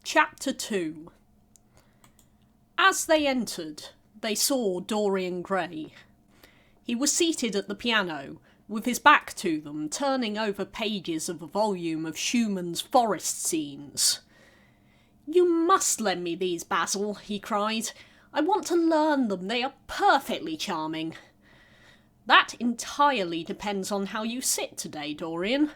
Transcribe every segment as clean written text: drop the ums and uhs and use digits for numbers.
Chapter 2. As they entered, they saw Dorian Gray. He was seated at the piano, with his back to them, turning over pages of a volume of Schumann's forest scenes. "You must lend me these, Basil," he cried. "I want to learn them. They are perfectly charming." "That entirely depends on how you sit today, Dorian."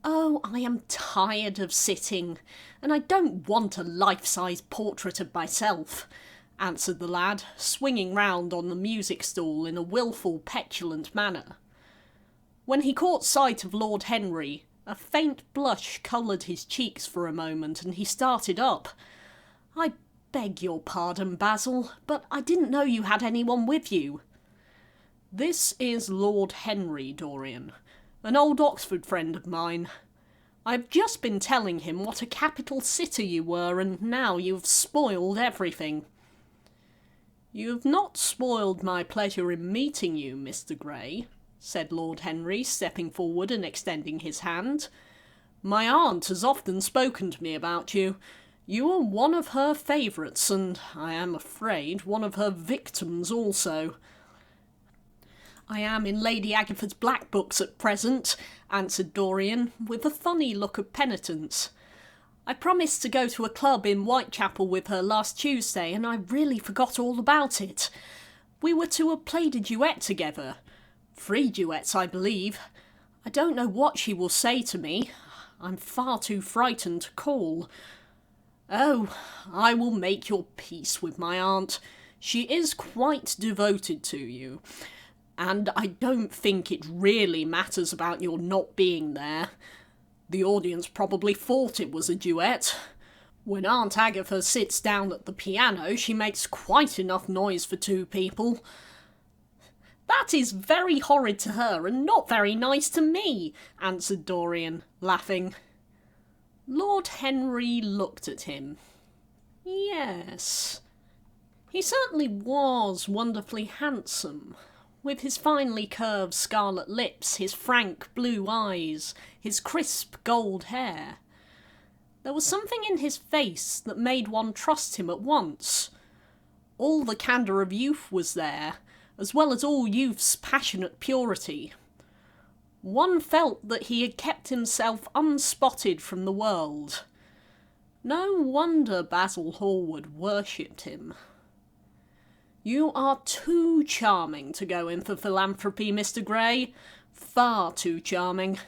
"Oh, I am tired of sitting, and I don't want a life-size portrait of myself," answered the lad, swinging round on the music stool in a wilful, petulant manner. When he caught sight of Lord Henry, a faint blush coloured his cheeks for a moment, and he started up. "I beg your pardon, Basil, but I didn't know you had anyone with you." "This is Lord Henry, Dorian, an old Oxford friend of mine. I've just been telling him what a capital sitter you were, and now you've spoiled everything." "You've not spoiled my pleasure in meeting you, Mr. Gray," said Lord Henry, stepping forward and extending his hand. "My aunt has often spoken to me about you. You are one of her favourites, and, I am afraid, one of her victims also." "I am in Lady Agatha's black books at present," answered Dorian, with a funny look of penitence. "I promised to go to a club in Whitechapel with her last Tuesday, and I really forgot all about it. We were to have played a duet together. 3 duets, I believe. I don't know what she will say to me. I'm far too frightened to call." "Oh, I will make your peace with my aunt. She is quite devoted to you. And I don't think it really matters about your not being there. The audience probably thought it was a duet. When Aunt Agatha sits down at the piano, she makes quite enough noise for 2 people. "That is very horrid to her, and not very nice to me," answered Dorian, laughing. Lord Henry looked at him. Yes, he certainly was wonderfully handsome. With his finely curved scarlet lips, his frank blue eyes, his crisp gold hair. There was something in his face that made one trust him at once. All the candour of youth was there, as well as all youth's passionate purity. One felt that he had kept himself unspotted from the world. No wonder Basil Hallward worshipped him. "You are too charming to go in for philanthropy, Mr. Gray. Far too charming."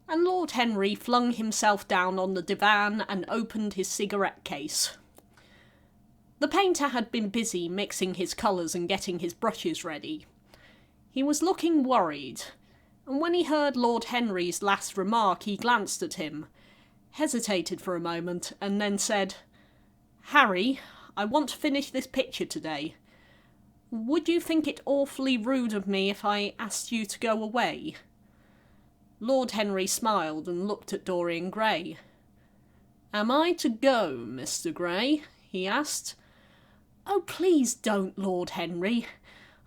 And Lord Henry flung himself down on the divan and opened his cigarette case. The painter had been busy mixing his colours and getting his brushes ready. He was looking worried, and when he heard Lord Henry's last remark, he glanced at him, hesitated for a moment, and then said, "Harry, I want to finish this picture today. Would you think it awfully rude of me if I asked you to go away?" Lord Henry smiled and looked at Dorian Gray. "Am I to go, Mr. Gray?" he asked. "Oh, please don't, Lord Henry.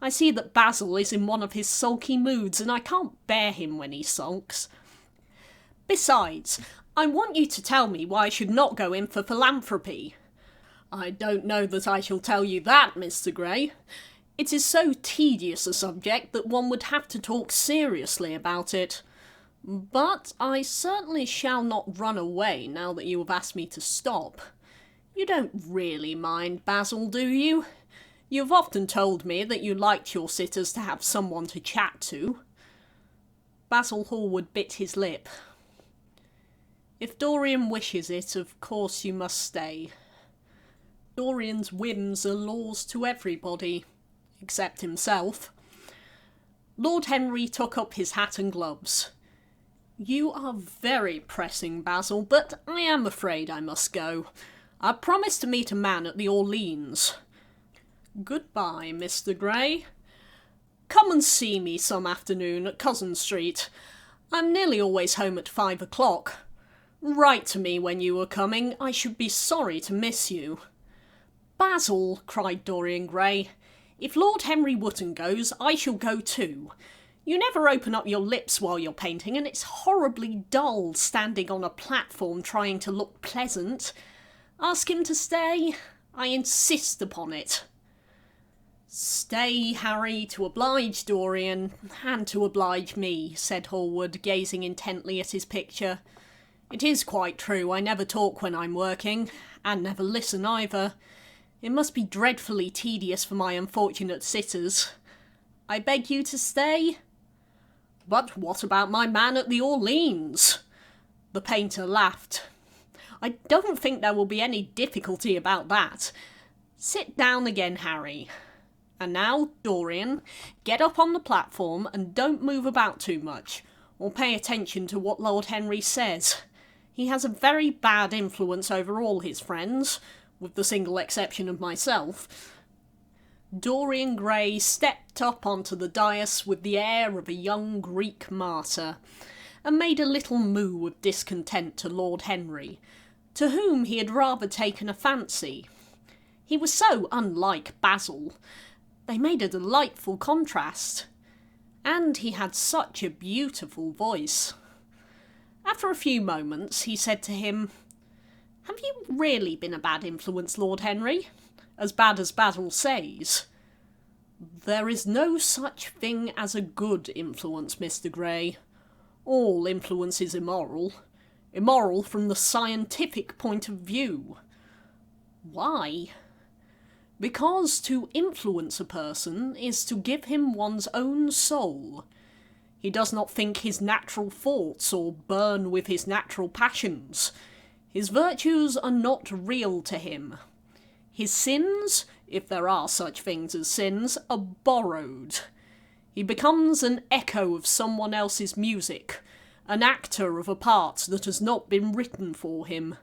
I see that Basil is in one of his sulky moods, and I can't bear him when he sulks. Besides, I want you to tell me why I should not go in for philanthropy." "I don't know that I shall tell you that, Mr. Gray. It is so tedious a subject that one would have to talk seriously about it. But I certainly shall not run away now that you have asked me to stop. You don't really mind, Basil, do you? You have often told me that you liked your sitters to have someone to chat to." Basil Hallward bit his lip. "If Dorian wishes it, of course you must stay. Dorian's whims are laws to everybody, except himself." Lord Henry took up his hat and gloves. "You are very pressing, Basil, but I am afraid I must go. I promised to meet a man at the Orleans. Goodbye, Mr. Gray. Come and see me some afternoon at Curzon Street. I'm nearly always home at 5 o'clock. Write to me when you are coming. I should be sorry to miss you." "Basil," cried Dorian Gray, "if Lord Henry Wotton goes, I shall go too. You never open up your lips while you're painting, and it's horribly dull standing on a platform trying to look pleasant. Ask him to stay. I insist upon it." "Stay, Harry, to oblige Dorian, and to oblige me," said Hallward, gazing intently at his picture. "It is quite true, I never talk when I'm working, and never listen either. It must be dreadfully tedious for my unfortunate sitters. I beg you to stay." "But what about my man at the Orleans?" The painter laughed. "I don't think there will be any difficulty about that. Sit down again, Harry. And now, Dorian, get up on the platform and don't move about too much, or pay attention to what Lord Henry says. He has a very bad influence over all his friends, with the single exception of myself." Dorian Gray stepped up onto the dais with the air of a young Greek martyr, and made a little moo of discontent to Lord Henry, to whom he had rather taken a fancy. He was so unlike Basil. They made a delightful contrast. And he had such a beautiful voice. After a few moments, he said to him, "Have you really been a bad influence, Lord Henry? As bad as Basil says?" "There is no such thing as a good influence, Mr. Gray. All influence is immoral. Immoral from the scientific point of view." "Why?" "Because to influence a person is to give him one's own soul. He does not think his natural thoughts or burn with his natural passions. His virtues are not real to him. His sins, if there are such things as sins, are borrowed. He becomes an echo of someone else's music, an actor of a part that has not been written for him.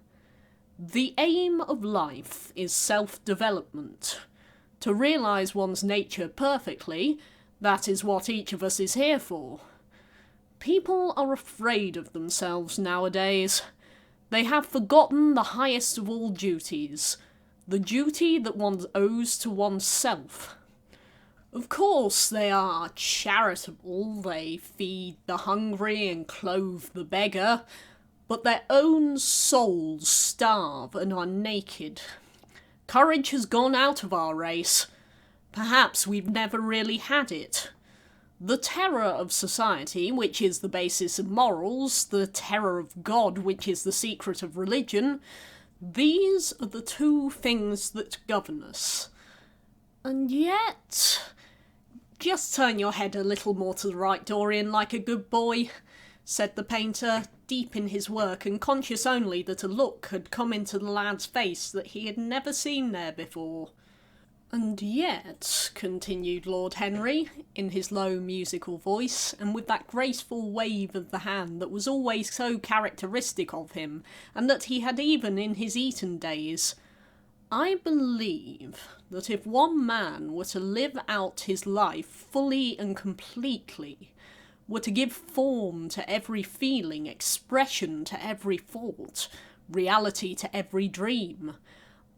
The aim of life is self-development. To realise one's nature perfectly, that is what each of us is here for. People are afraid of themselves nowadays. They have forgotten the highest of all duties, the duty that one owes to oneself. Of course they are charitable, they feed the hungry and clothe the beggar, but their own souls starve and are naked. Courage has gone out of our race. Perhaps we've never really had it. The terror of society, which is the basis of morals, the terror of God, which is the secret of religion, these are the two things that govern us. And yet... Just turn your head a little more to the right, Dorian, like a good boy, said the painter, deep in his work and conscious only that a look had come into the lad's face that he had never seen there before. "And yet," continued Lord Henry, in his low musical voice, and with that graceful wave of the hand that was always so characteristic of him, and that he had even in his Eton days, "I believe that if one man were to live out his life fully and completely, were to give form to every feeling, expression to every thought, reality to every dream,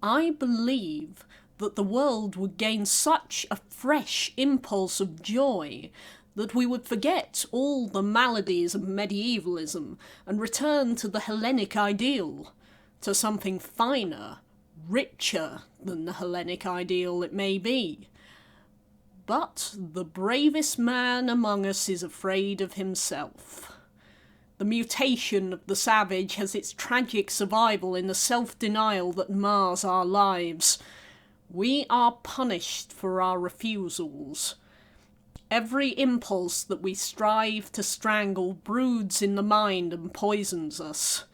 I believe that the world would gain such a fresh impulse of joy that we would forget all the maladies of medievalism and return to the Hellenic ideal, to something finer, richer than the Hellenic ideal it may be. But the bravest man among us is afraid of himself. The mutation of the savage has its tragic survival in the self-denial that mars our lives. We are punished for our refusals. Every impulse that we strive to strangle broods in the mind and poisons us.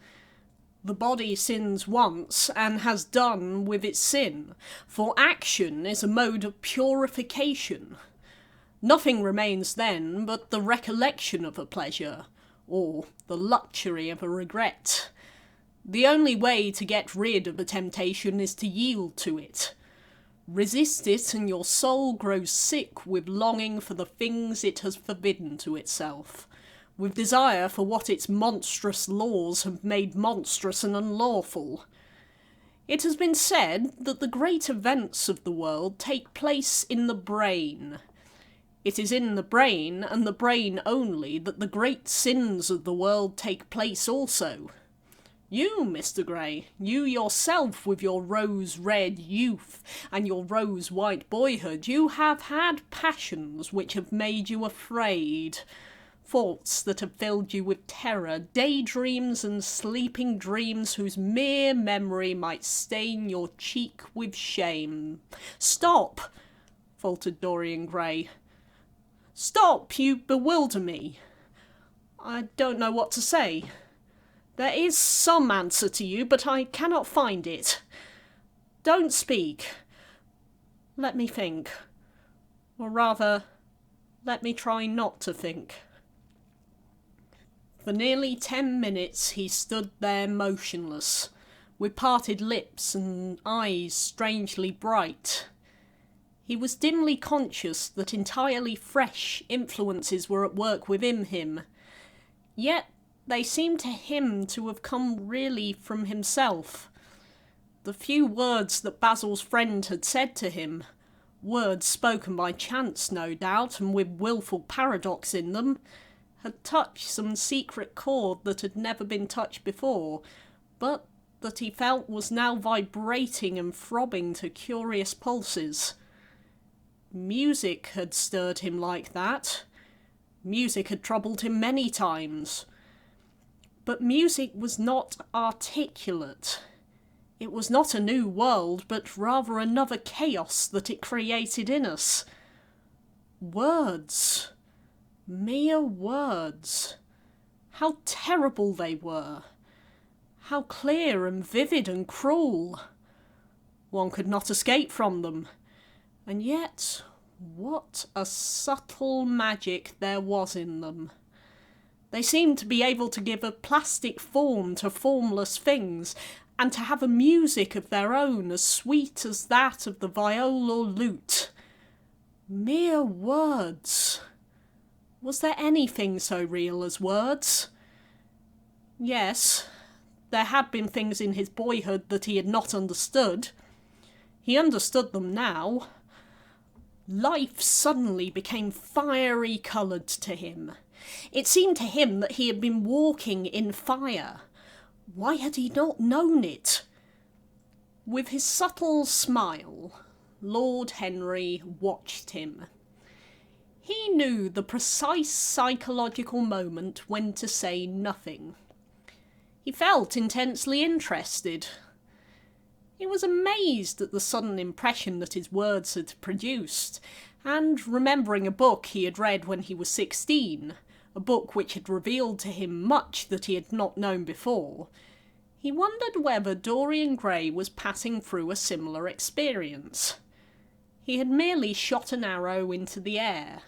The body sins once, and has done with its sin, for action is a mode of purification. Nothing remains then but the recollection of a pleasure, or the luxury of a regret. The only way to get rid of a temptation is to yield to it. Resist it, and your soul grows sick with longing for the things it has forbidden to itself, with desire for what its monstrous laws have made monstrous and unlawful. It has been said that the great events of the world take place in the brain. It is in the brain, and the brain only, that the great sins of the world take place also. You, Mr. Gray, you yourself with your rose-red youth and your rose-white boyhood, you have had passions which have made you afraid, thoughts that have filled you with terror, daydreams and sleeping dreams whose mere memory might stain your cheek with shame. Stop, faltered Dorian Gray. Stop, you bewilder me. I don't know what to say. There is some answer to you, but I cannot find it. Don't speak. Let me think. Or rather, let me try not to think. For nearly 10 minutes he stood there motionless, with parted lips and eyes strangely bright. He was dimly conscious that entirely fresh influences were at work within him, yet they seemed to him to have come really from himself. The few words that Basil's friend had said to him, words spoken by chance no doubt and with wilful paradox in them, had touched some secret chord that had never been touched before, but that he felt was now vibrating and throbbing to curious pulses. Music had stirred him like that. Music had troubled him many times. But music was not articulate. It was not a new world, but rather another chaos that it created in us. Words. Mere words. How terrible they were. How clear and vivid and cruel. One could not escape from them. And yet, what a subtle magic there was in them. They seemed to be able to give a plastic form to formless things, and to have a music of their own as sweet as that of the viol or lute. Mere words. Was there anything so real as words? Yes, there had been things in his boyhood that he had not understood. He understood them now. Life suddenly became fiery coloured to him. It seemed to him that he had been walking in fire. Why had he not known it? With his subtle smile, Lord Henry watched him. He knew the precise psychological moment when to say nothing. He felt intensely interested. He was amazed at the sudden impression that his words had produced, and remembering a book he had read when he was 16, a book which had revealed to him much that he had not known before, he wondered whether Dorian Gray was passing through a similar experience. He had merely shot an arrow into the air.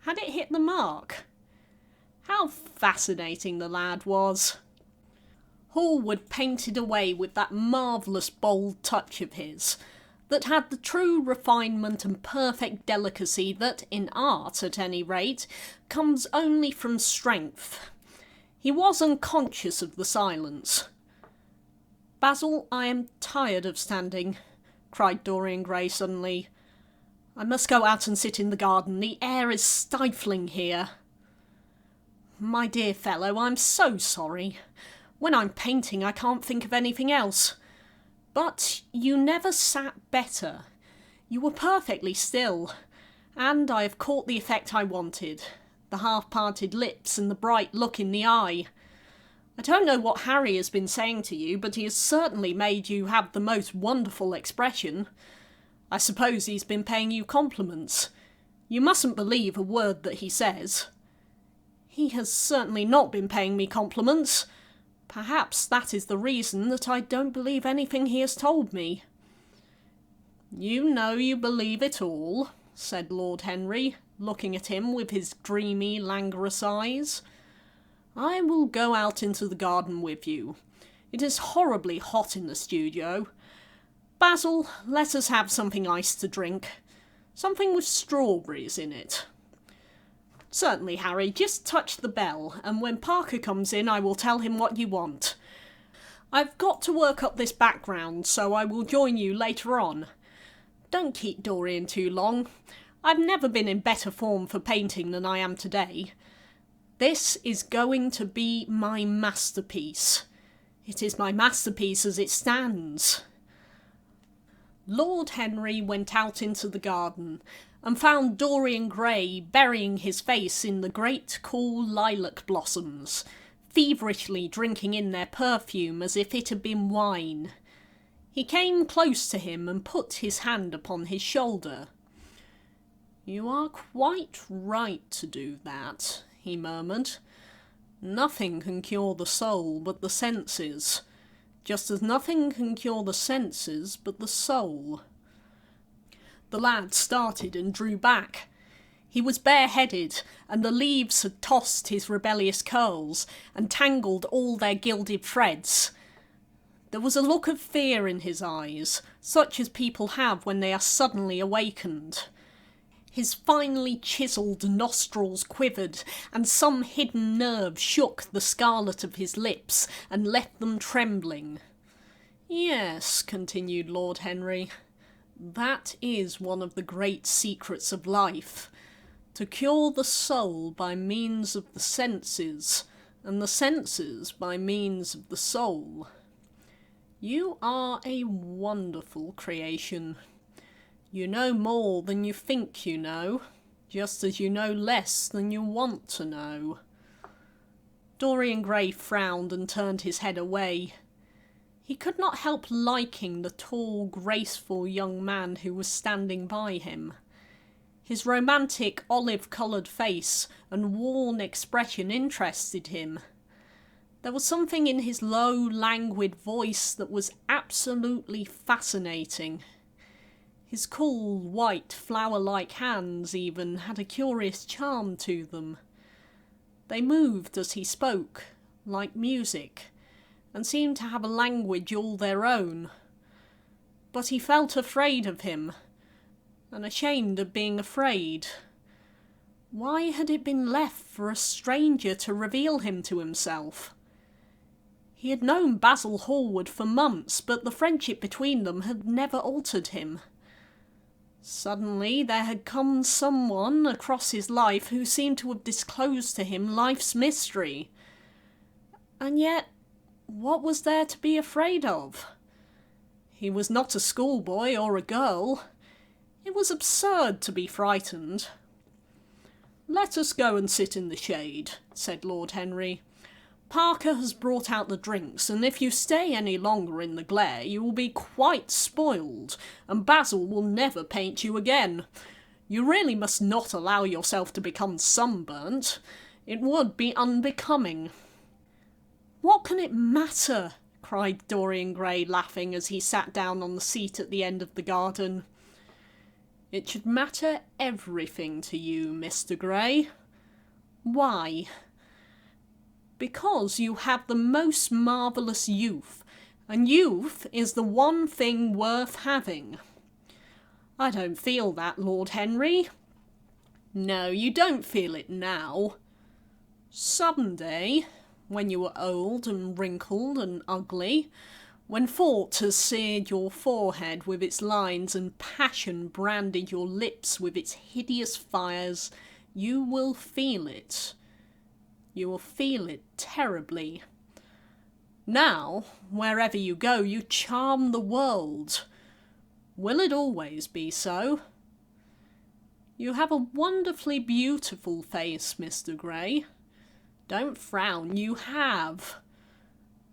Had it hit the mark? How fascinating the lad was! Hallward painted away with that marvellous bold touch of his, that had the true refinement and perfect delicacy that, in art at any rate, comes only from strength. He was unconscious of the silence. "Basil, I am tired of standing," cried Dorian Gray suddenly. "I must go out and sit in the garden. The air is stifling here." "My dear fellow, I'm so sorry. When I'm painting I can't think of anything else. But you never sat better. You were perfectly still, and I have caught the effect I wanted. The half-parted lips and the bright look in the eye. I don't know what Harry has been saying to you, but he has certainly made you have the most wonderful expression. I suppose he's been paying you compliments. You mustn't believe a word that he says." "He has certainly not been paying me compliments. Perhaps that is the reason that I don't believe anything he has told me." "You know you believe it all," said Lord Henry, looking at him with his dreamy, languorous eyes. "I will go out into the garden with you. It is horribly hot in the studio. Basil, let us have something iced to drink. Something with strawberries in it." "Certainly, Harry, just touch the bell, and when Parker comes in I will tell him what you want. I've got to work up this background, so I will join you later on. Don't keep Dorian too long. I've never been in better form for painting than I am today. This is going to be my masterpiece. It is my masterpiece as it stands." Lord Henry went out into the garden and found Dorian Gray burying his face in the great cool lilac blossoms, feverishly drinking in their perfume as if it had been wine. He came close to him and put his hand upon his shoulder. "You are quite right to do that," he murmured. "Nothing can cure the soul but the senses, just as nothing can cure the senses but the soul." The lad started and drew back. He was bareheaded, and the leaves had tossed his rebellious curls and tangled all their gilded threads. There was a look of fear in his eyes, such as people have when they are suddenly awakened. His finely chiselled nostrils quivered, and some hidden nerve shook the scarlet of his lips and left them trembling. "Yes," continued Lord Henry, "that is one of the great secrets of life, to cure the soul by means of the senses, and the senses by means of the soul. You are a wonderful creation. You know more than you think you know, just as you know less than you want to know." Dorian Gray frowned and turned his head away. He could not help liking the tall, graceful young man who was standing by him. His romantic olive-coloured face and worn expression interested him. There was something in his low, languid voice that was absolutely fascinating. His cool, white, flower-like hands even had a curious charm to them. They moved as he spoke, like music, and seemed to have a language all their own. But he felt afraid of him, and ashamed of being afraid. Why had it been left for a stranger to reveal him to himself? He had known Basil Hallward for months, but the friendship between them had never altered him. Suddenly there had come someone across his life who seemed to have disclosed to him life's mystery. And yet, what was there to be afraid of? He was not a schoolboy or a girl. It was absurd to be frightened. "Let us go and sit in the shade," said Lord Henry. "Parker has brought out the drinks, and if you stay any longer in the glare you will be quite spoiled, and Basil will never paint you again. You really must not allow yourself to become sunburnt. It would be unbecoming." "What can it matter?" cried Dorian Gray, laughing as he sat down on the seat at the end of the garden. "It should matter everything to you, Mr. Gray." "Why?" "Because you have the most marvellous youth, and youth is the one thing worth having." "I don't feel that, Lord Henry." "No, you don't feel it now. Some day, when you are old and wrinkled and ugly, when thought has seared your forehead with its lines and passion branded your lips with its hideous fires, you will feel it. You will feel it terribly. Now, wherever you go, you charm the world. Will it always be so? You have a wonderfully beautiful face, Mr. Gray. Don't frown, you have.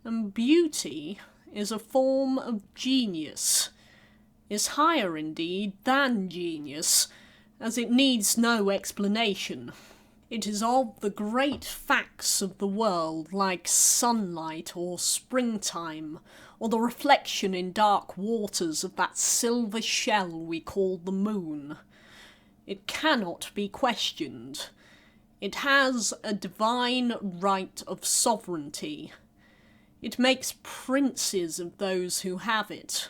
And beauty is a form of genius, is higher indeed than genius, as it needs no explanation. It is of the great facts of the world, like sunlight or springtime, or the reflection in dark waters of that silver shell we call the moon. It cannot be questioned. It has a divine right of sovereignty. It makes princes of those who have it.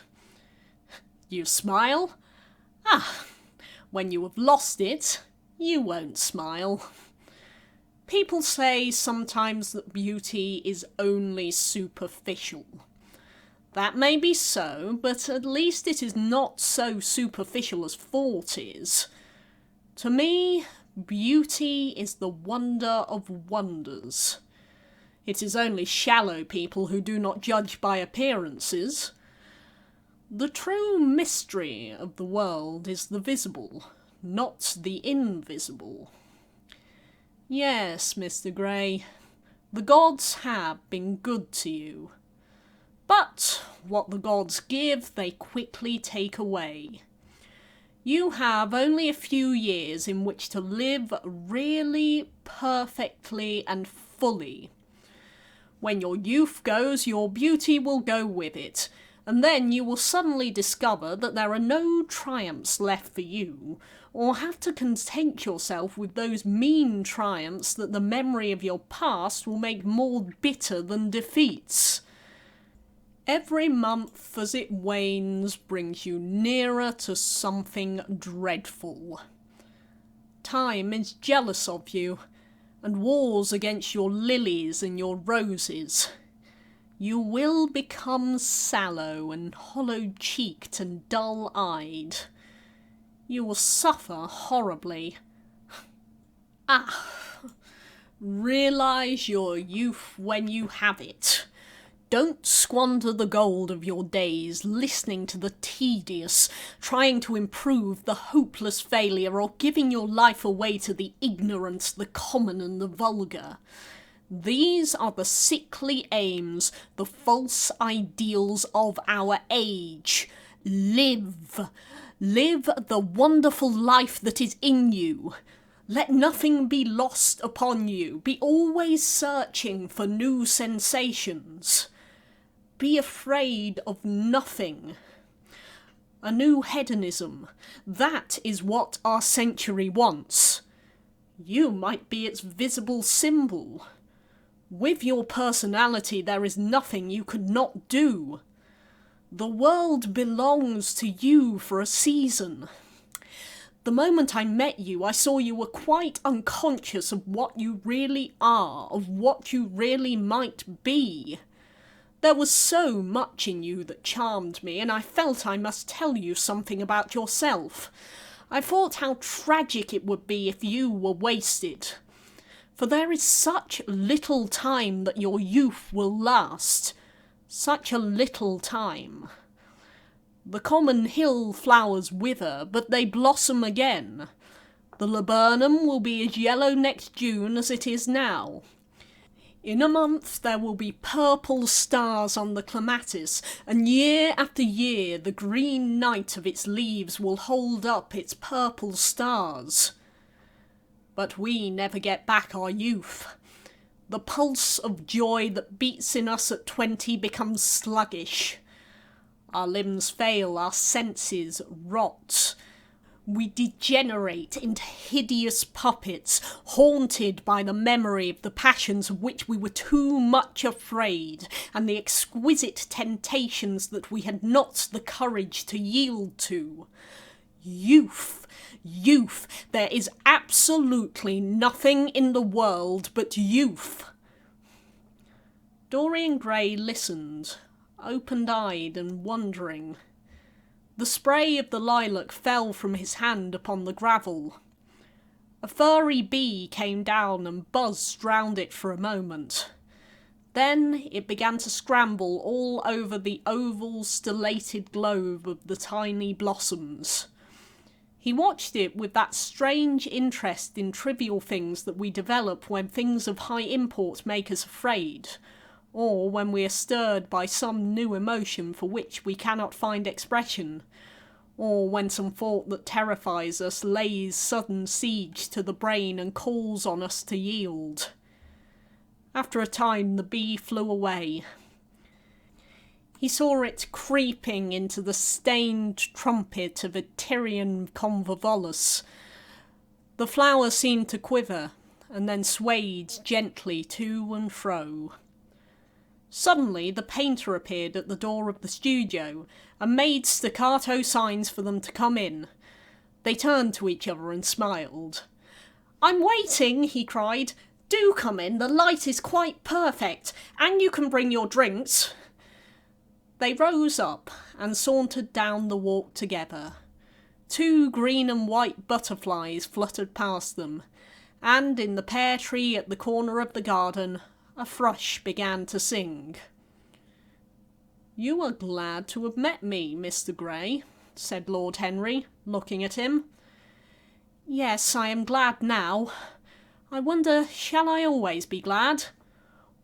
You smile? Ah, when you have lost it, you won't smile. People say sometimes that beauty is only superficial. That may be so, but at least it is not so superficial as thought is. To me, beauty is the wonder of wonders. It is only shallow people who do not judge by appearances. The true mystery of the world is the visible, not the invisible. Yes, Mr. Gray, the gods have been good to you. But what the gods give, they quickly take away. You have only a few years in which to live really, perfectly, and fully. When your youth goes, your beauty will go with it, and then you will suddenly discover that there are no triumphs left for you, or have to content yourself with those mean triumphs that the memory of your past will make more bitter than defeats. Every month as it wanes brings you nearer to something dreadful. Time is jealous of you, and wars against your lilies and your roses. You will become sallow and hollow-cheeked and dull-eyed. You will suffer horribly. Realise your youth when you have it. Don't squander the gold of your days listening to the tedious, trying to improve the hopeless failure, or giving your life away to the ignorant, the common and the vulgar. These are the sickly aims, the false ideals of our age. Live. Live the wonderful life that is in you. Let nothing be lost upon you. Be always searching for new sensations. Be afraid of nothing. A new hedonism. That is what our century wants. You might be its visible symbol. With your personality, there is nothing you could not do. The world belongs to you for a season. The moment I met you, I saw you were quite unconscious of what you really are, of what you really might be. There was so much in you that charmed me, and I felt I must tell you something about yourself. I thought how tragic it would be if you were wasted. For there is such little time that your youth will last. Such a little time. The common hill flowers wither, but they blossom again. The laburnum will be as yellow next June as it is now. In a month there will be purple stars on the clematis, and year after year the green night of its leaves will hold up its purple stars. But we never get back our youth. The pulse of joy that beats in us at 20 becomes sluggish. Our limbs fail, our senses rot. We degenerate into hideous puppets, haunted by the memory of the passions of which we were too much afraid, and the exquisite temptations that we had not the courage to yield to. Youth! Youth! There is absolutely nothing in the world but youth. Dorian Gray listened, open-eyed and wondering. The spray of the lilac fell from his hand upon the gravel. A furry bee came down and buzzed round it for a moment. Then it began to scramble all over the oval, stellated globe of the tiny blossoms. He watched it with that strange interest in trivial things that we develop when things of high import make us afraid, or when we are stirred by some new emotion for which we cannot find expression, or when some thought that terrifies us lays sudden siege to the brain and calls on us to yield. After a time the bee flew away. He saw it creeping into the stained trumpet of a Tyrian convolvulus. The flower seemed to quiver, and then swayed gently to and fro. Suddenly the painter appeared at the door of the studio, and made staccato signs for them to come in. They turned to each other and smiled. "I'm waiting," he cried. "Do come in, the light is quite perfect, and you can bring your drinks." They rose up and sauntered down the walk together. 2 green and white butterflies fluttered past them, and in the pear tree at the corner of the garden, a thrush began to sing. "You are glad to have met me, Mr. Gray," said Lord Henry, looking at him. "Yes, I am glad now. I wonder, shall I always be glad?"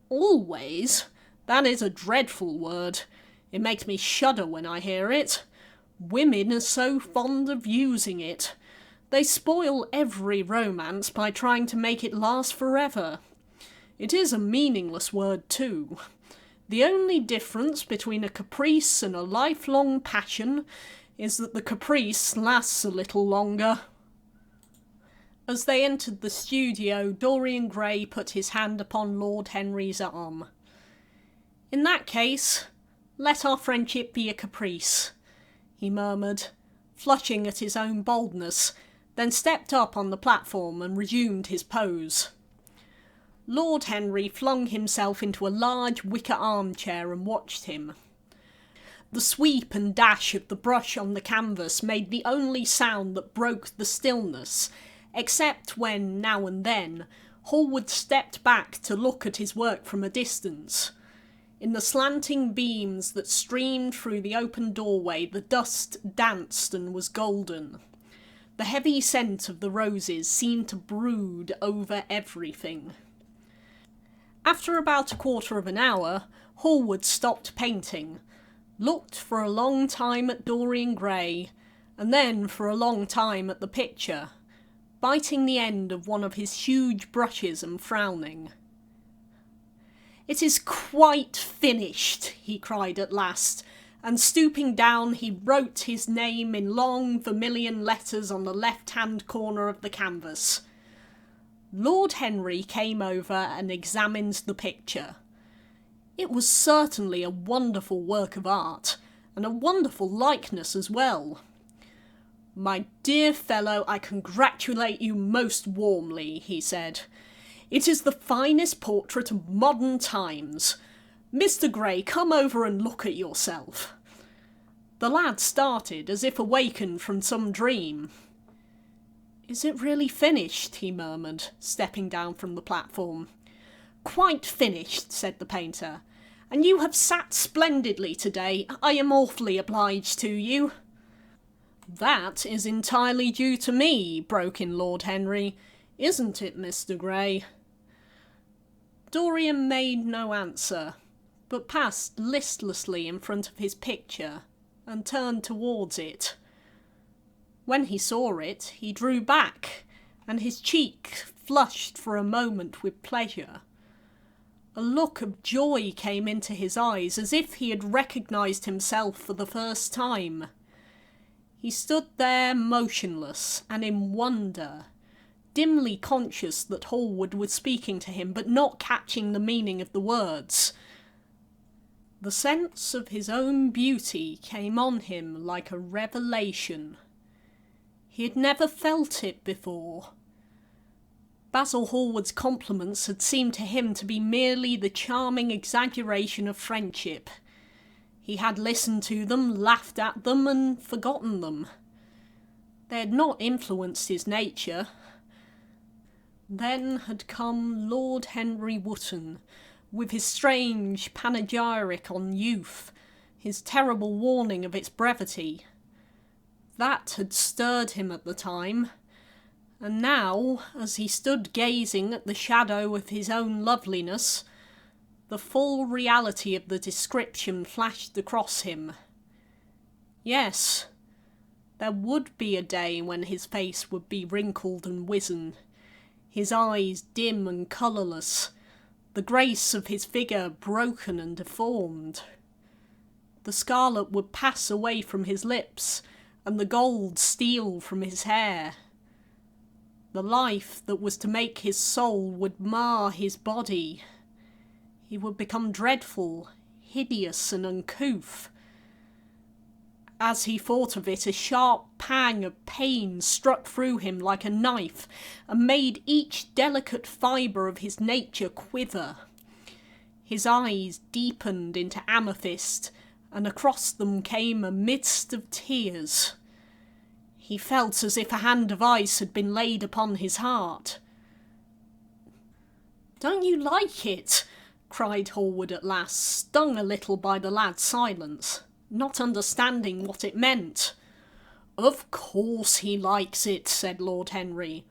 "Always? That is a dreadful word. It makes me shudder when I hear it. Women are so fond of using it. They spoil every romance by trying to make it last forever. It is a meaningless word too. The only difference between a caprice and a lifelong passion is that the caprice lasts a little longer." As they entered the studio, Dorian Gray put his hand upon Lord Henry's arm. "In that case, let our friendship be a caprice," he murmured, flushing at his own boldness, then stepped up on the platform and resumed his pose. Lord Henry flung himself into a large wicker armchair and watched him. The sweep and dash of the brush on the canvas made the only sound that broke the stillness, except when, now and then, Hallward stepped back to look at his work from a distance. In the slanting beams that streamed through the open doorway, the dust danced and was golden. The heavy scent of the roses seemed to brood over everything. After about a quarter of an hour, Hallward stopped painting, looked for a long time at Dorian Gray, and then for a long time at the picture, biting the end of one of his huge brushes and frowning. "It is quite finished," he cried at last, and stooping down he wrote his name in long vermilion letters on the left-hand corner of the canvas. Lord Henry came over and examined the picture. It was certainly a wonderful work of art, and a wonderful likeness as well. "My dear fellow, I congratulate you most warmly," he said. "It is the finest portrait of modern times. Mr. Gray, come over and look at yourself." The lad started as if awakened from some dream. "Is it really finished?" he murmured, stepping down from the platform. "Quite finished," said the painter. "And you have sat splendidly today. I am awfully obliged to you." "That is entirely due to me," broke in Lord Henry. "Isn't it, Mr. Gray?" Dorian made no answer, but passed listlessly in front of his picture and turned towards it. When he saw it, he drew back, and his cheek flushed for a moment with pleasure. A look of joy came into his eyes, as if he had recognised himself for the first time. He stood there motionless and in wonder, dimly conscious that Hallward was speaking to him, but not catching the meaning of the words. The sense of his own beauty came on him like a revelation. He had never felt it before. Basil Hallward's compliments had seemed to him to be merely the charming exaggeration of friendship. He had listened to them, laughed at them, and forgotten them. They had not influenced his nature. Then had come Lord Henry Wotton, with his strange panegyric on youth, his terrible warning of its brevity. That had stirred him at the time, and now, as he stood gazing at the shadow of his own loveliness, the full reality of the description flashed across him. Yes, there would be a day when his face would be wrinkled and wizen, his eyes dim and colourless, the grace of his figure broken and deformed. The scarlet would pass away from his lips, and the gold steal from his hair. The life that was to make his soul would mar his body. He would become dreadful, hideous, and uncouth. As he thought of it, a sharp pang of pain struck through him like a knife, and made each delicate fibre of his nature quiver. His eyes deepened into amethyst, and across them came a mist of tears. He felt as if a hand of ice had been laid upon his heart. "Don't you like it?" cried Hallward at last, stung a little by the lad's silence, not understanding what it meant. "Of course he likes it," said Lord Henry.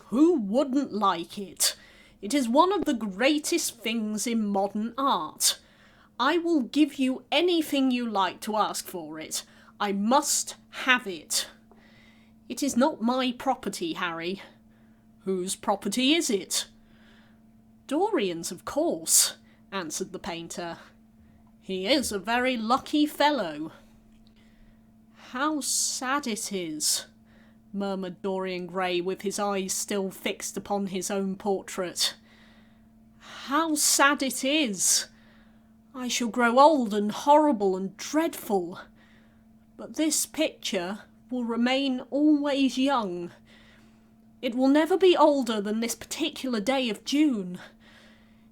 "Who wouldn't like it? It is one of the greatest things in modern art. I will give you anything you like to ask for it. I must have it." "It is not my property, Harry." "Whose property is it?" "Dorian's, of course," answered the painter. "He is a very lucky fellow." "How sad it is," murmured Dorian Gray, with his eyes still fixed upon his own portrait. "How sad it is! I shall grow old and horrible and dreadful. But this picture will remain always young. It will never be older than this particular day of June.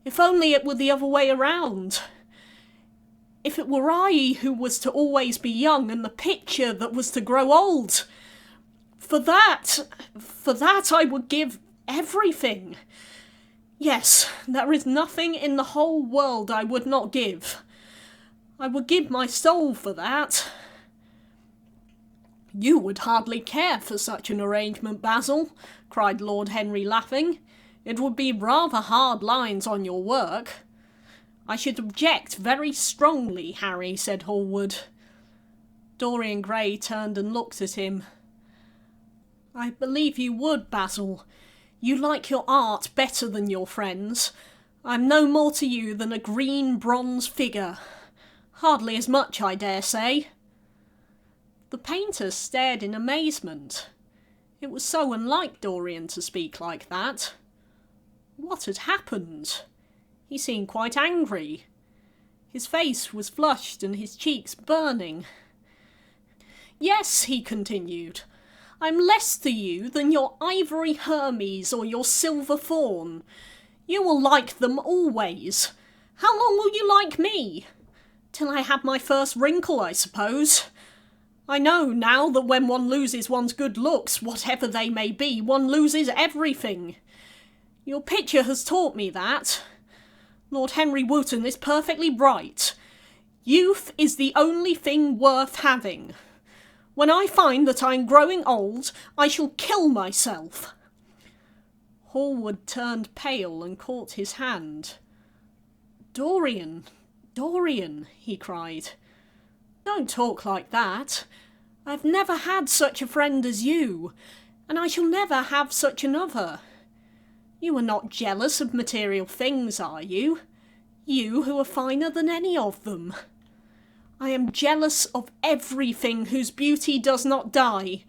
If only it were the other way around. If it were I who was to always be young and the picture that was to grow old. For that I would give everything. Yes, there is nothing in the whole world I would not give. I would give my soul for that." "You would hardly care for such an arrangement, Basil," cried Lord Henry, laughing. "It would be rather hard lines on your work." "I should object very strongly, Harry," said Hallward. Dorian Gray turned and looked at him. "I believe you would, Basil. You like your art better than your friends. I'm no more to you than a green bronze figure. Hardly as much, I dare say." The painter stared in amazement. It was so unlike Dorian to speak like that. What had happened? He seemed quite angry. His face was flushed and his cheeks burning. "Yes," he continued, "I'm less to you than your ivory Hermes or your silver fawn. You will like them always. How long will you like me? Till I have my first wrinkle, I suppose. I know now that when one loses one's good looks, whatever they may be, one loses everything. Your picture has taught me that. Lord Henry Wotton is perfectly right. Youth is the only thing worth having. When I find that I'm growing old, I shall kill myself." Hallward turned pale and caught his hand. "Dorian, Dorian," he cried. "Don't talk like that. I've never had such a friend as you, and I shall never have such another. You are not jealous of material things, are you? You who are finer than any of them. I am jealous of everything whose beauty does not die.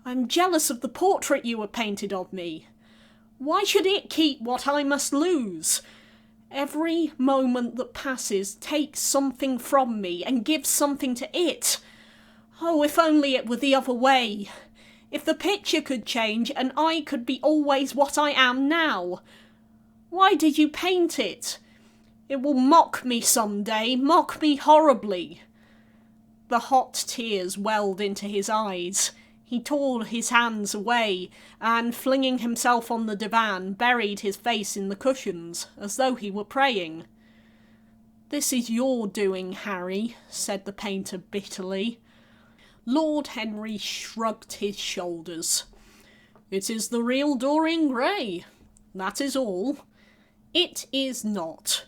I am jealous of the portrait you have painted of me. Why should it keep what I must lose? Every moment that passes takes something from me and gives something to it. Oh, if only it were the other way! If the picture could change and I could be always what I am now! Why did you paint it? It will mock me some day, mock me horribly." The hot tears welled into his eyes. He tore his hands away, and, flinging himself on the divan, buried his face in the cushions, as though he were praying. "This is your doing, Harry," said the painter bitterly. Lord Henry shrugged his shoulders. "It is the real Dorian Gray. That is all. It is not.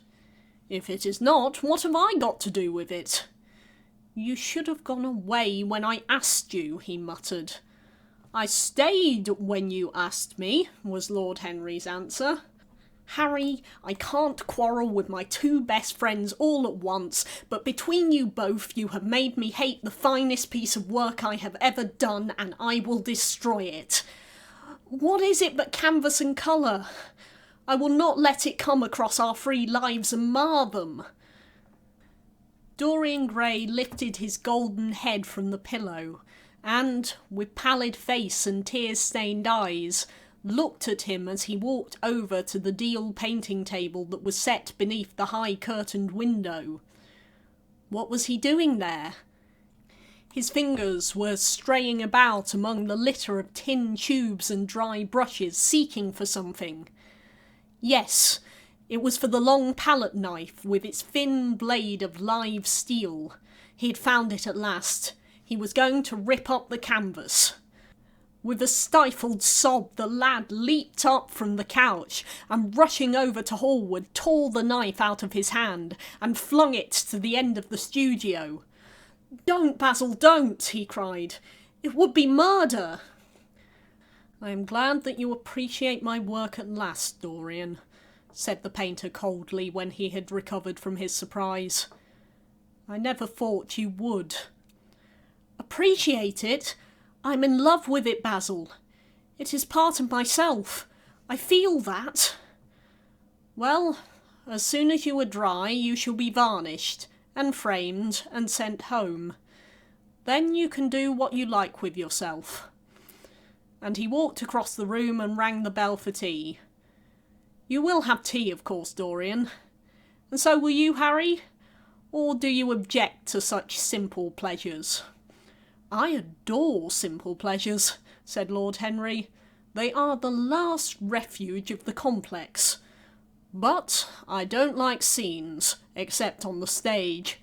If it is not, what have I got to do with it?" "You should have gone away when I asked you," he muttered. "I stayed when you asked me," was Lord Henry's answer. "Harry, I can't quarrel with my two best friends all at once, but between you both you have made me hate the finest piece of work I have ever done, and I will destroy it. What is it but canvas and colour? I will not let it come across our free lives and mar them." Dorian Gray lifted his golden head from the pillow, and, with pallid face and tear-stained eyes, looked at him as he walked over to the deal painting table that was set beneath the high curtained window. What was he doing there? His fingers were straying about among the litter of tin tubes and dry brushes, seeking for something. Yes, it was for the long palette knife with its thin blade of live steel. He had found it at last. He was going to rip up the canvas. With a stifled sob, the lad leaped up from the couch and, rushing over to Hallward, tore the knife out of his hand and flung it to the end of the studio. "Don't, Basil, don't!" he cried. "It would be murder!" "I am glad that you appreciate my work at last, Dorian," said the painter coldly when he had recovered from his surprise. "I never thought you would." "Appreciate it? I'm in love with it, Basil. It is part of myself. I feel that." "Well, as soon as you are dry, you shall be varnished and framed and sent home. Then you can do what you like with yourself." And he walked across the room and rang the bell for tea. "You will have tea, of course, Dorian. And so will you, Harry? Or do you object to such simple pleasures?" "I adore simple pleasures," said Lord Henry. "They are the last refuge of the complex. But I don't like scenes, except on the stage.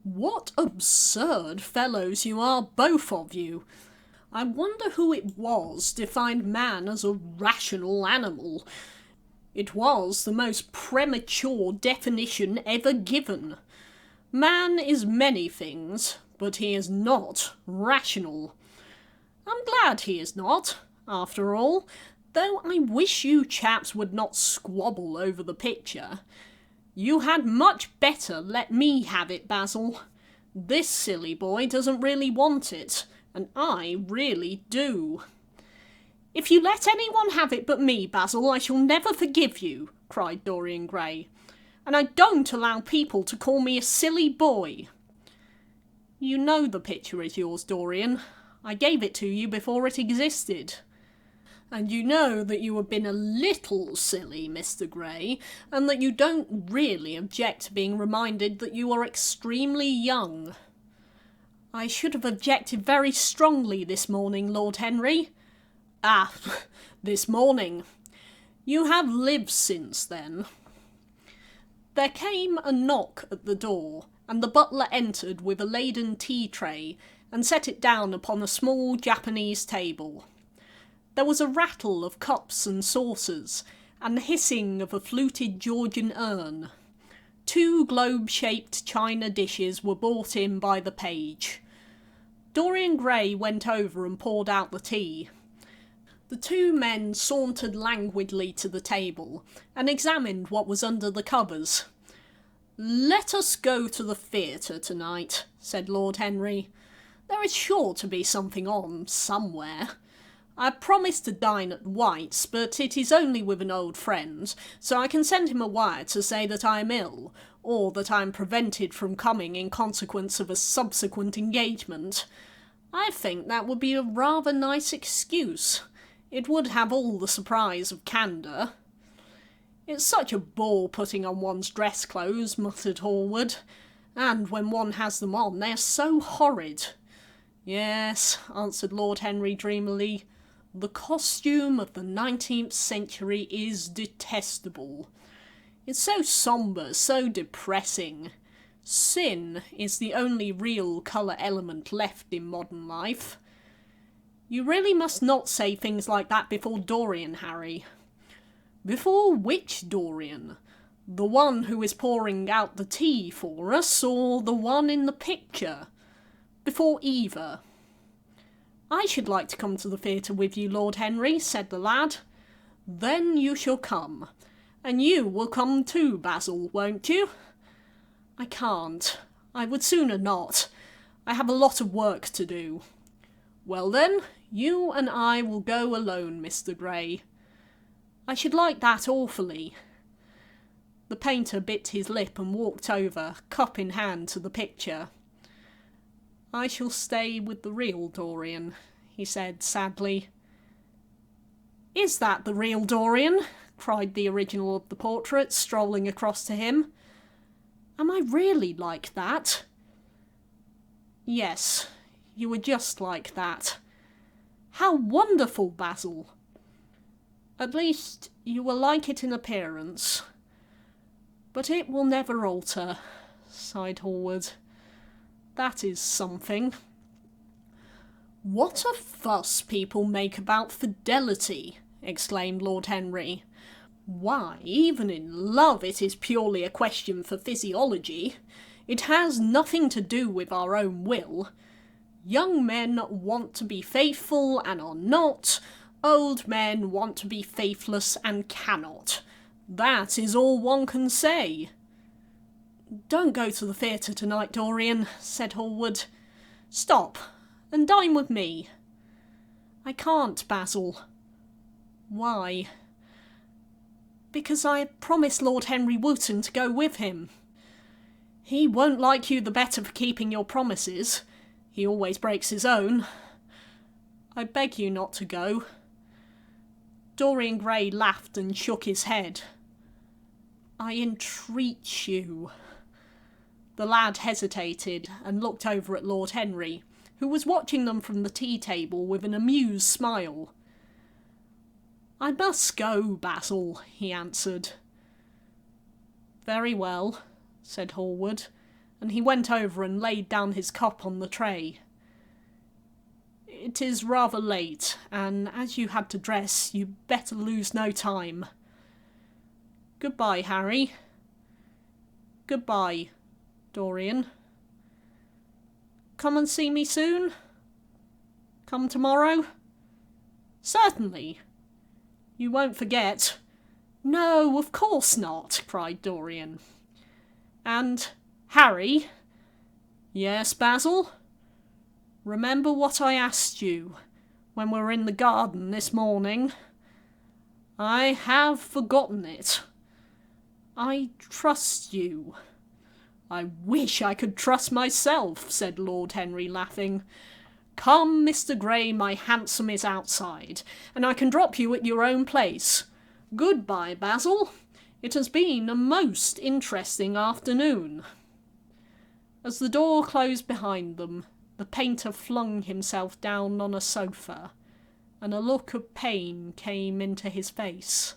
What absurd fellows you are, both of you! I wonder who it was defined man as a rational animal. It was the most premature definition ever given. Man is many things, but he is not rational. I'm glad he is not, after all, though I wish you chaps would not squabble over the picture. You had much better let me have it, Basil. This silly boy doesn't really want it, and I really do." "If you let anyone have it but me, Basil, I shall never forgive you," cried Dorian Gray. "And I don't allow people to call me a silly boy." "You know the picture is yours, Dorian. I gave it to you before it existed. And you know that you have been a little silly, Mr. Gray, and that you don't really object to being reminded that you are extremely young." "I should have objected very strongly this morning, Lord Henry." "Ah, this morning. You have lived since then." There came a knock at the door, and the butler entered with a laden tea tray and set it down upon a small Japanese table. There was a rattle of cups and saucers, and the hissing of a fluted Georgian urn. 2 globe-shaped china dishes were brought in by the page. Dorian Gray went over and poured out the tea. The 2 men sauntered languidly to the table and examined what was under the covers. "Let us go to the theatre tonight," said Lord Henry. "There is sure to be something on, somewhere. I promised to dine at White's, but it is only with an old friend, so I can send him a wire to say that I am ill, or that I am prevented from coming in consequence of a subsequent engagement. I think that would be a rather nice excuse. It would have all the surprise of candour." "It's such a bore putting on one's dress clothes," muttered Hallward. "And when one has them on, they are so horrid." "Yes," answered Lord Henry dreamily. "The costume of the 19th century is detestable. It's so sombre, so depressing. Sin is the only real colour element left in modern life." "You really must not say things like that before Dorian, Harry." "Before which Dorian? The one who is pouring out the tea for us, or the one in the picture?" "Before either." "I should like to come to the theatre with you, Lord Henry," said the lad. "Then you shall come. And you will come too, Basil, won't you?" "I can't. I would sooner not. I have a lot of work to do." "Well then, you and I will go alone, Mr. Gray." "I should like that awfully." The painter bit his lip and walked over, cup in hand, to the picture. "I shall stay with the real Dorian," he said sadly. "Is that the real Dorian?" cried the original of the portrait, strolling across to him. "Am I really like that?" "Yes, You were just like that. How wonderful, Basil! At least you were like it in appearance. But it will never alter, sighed Hallward. That is something. What a fuss people make about fidelity, exclaimed Lord Henry. Why, even in love it is purely a question for physiology. It has nothing to do with our own will. Young men want to be faithful and are not. Old men want to be faithless and cannot. That is all one can say. Don't go to the theatre tonight, Dorian, said Hallward. Stop, and dine with me. I can't, Basil. Why? Because I promised Lord Henry Wotton to go with him. He won't like you the better for keeping your promises. He always breaks his own. I beg you not to go. Dorian Gray laughed and shook his head. I entreat you. The lad hesitated and looked over at Lord Henry, who was watching them from the tea table with an amused smile. I must go, Basil, he answered. Very well, said Hallward, and he went over and laid down his cup on the tray. It is rather late, and as you had to dress, you'd better lose no time. Goodbye, Harry. Goodbye, Dorian. Come and see me soon? Come tomorrow? Certainly. You won't forget. No, of course not, cried Dorian. And, Harry? Yes, Basil? Remember what I asked you when we were in the garden this morning? I have forgotten it. I trust you. I wish I could trust myself, said Lord Henry, laughing. Come, Mr. Gray, my hansom is outside, and I can drop you at your own place. Goodbye, Basil. It has been a most interesting afternoon. As the door closed behind them, the painter flung himself down on a sofa, and a look of pain came into his face.